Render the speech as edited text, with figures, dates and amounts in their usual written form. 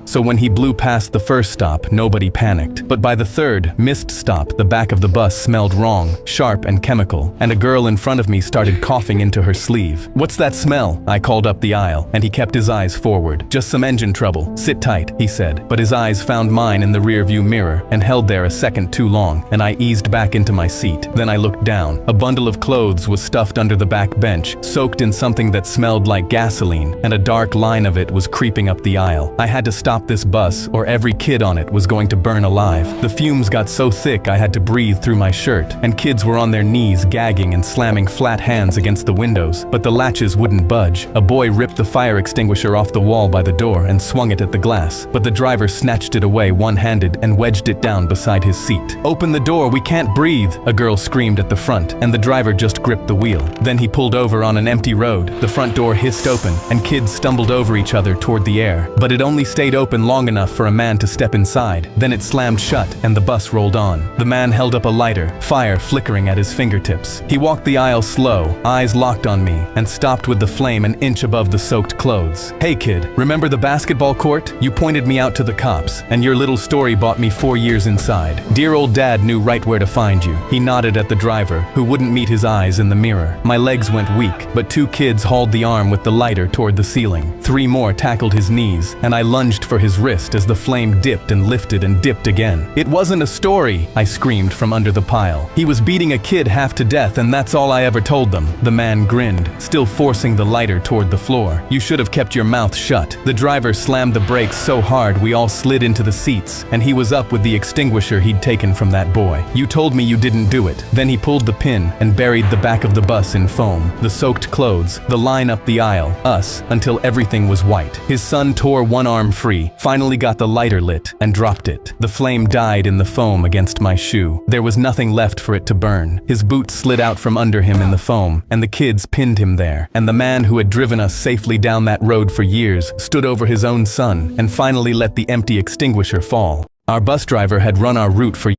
So when he blew past the first stop, nobody panicked. But by the third, missed stop, the back of the bus smelled wrong, sharp and chemical, and a girl in front of me started coughing into her sleeve. "What's that smell?" I called up the aisle, and he kept his eyes forward. "Just some engine trouble. Sit tight," he said. But his eyes found mine in the rearview mirror and held there a second too long, and I eased back into my seat. Then I looked down. A bundle of clothes was stuffed under the back bench, soaked in something that smelled like gasoline, and a dark line of it was creeping up the aisle. I had to stop this bus, or every kid on it was going to burn alive. The fumes got so thick I had to breathe through my shirt, and kids were on their knees gagging and slamming flat hands against the windows, but the latches wouldn't budge. A boy ripped the fire extinguisher off the wall by the door and swung it at the glass, but the driver snatched it away one-handed and wedged it down beside his seat. "Open the door, we can't breathe," a girl screamed at the front, and the driver just gripped the wheel. Then he pulled over on an empty road. The front door hissed open, and kids stumbled over each other toward the air, but it only stayed open long enough for a man to step inside. Then it slammed shut, and the bus rolled on. The man held up a lighter, fire flickering at his fingertips. He walked the aisle slow, eyes locked on me, and stopped with the flame an inch above the soaked clothes. "Hey kid, remember the basketball court? You pointed me out to the cops, and your little story bought me 4 years inside. Dear old dad knew right where to find you." He nodded at the driver, who wouldn't meet his eyes in the mirror. My legs went weak, but 2 kids hauled the arm with the lighter toward the ceiling. 3 more tackled his knees, and I lunged for his wrist as the flame dipped and lifted and dipped again. "It wasn't a story," I screamed from under the pile. "He was beating a kid half to death, and that's all I ever told them." The man grinned, still forcing the lighter toward the floor. "You should have kept your mouth shut." The driver slammed the brakes so hard we all slid into the seats, and he was up with the extinguisher he'd taken from that boy. "You told me you didn't do it." Then he pulled the pin and buried the back of the bus in foam, the soaked clothes, the line up the aisle, us, until everything was white. His son tore one arm free, finally got the lighter lit, and dropped it. The flame died in the foam against my shoe. There was nothing left for it to burn. His boots slid out from under him in the foam, and the kids pinned him there. And the man who had driven us safely down that road for years stood over his own son and finally let the empty extinguisher fall. Our bus driver had run our route for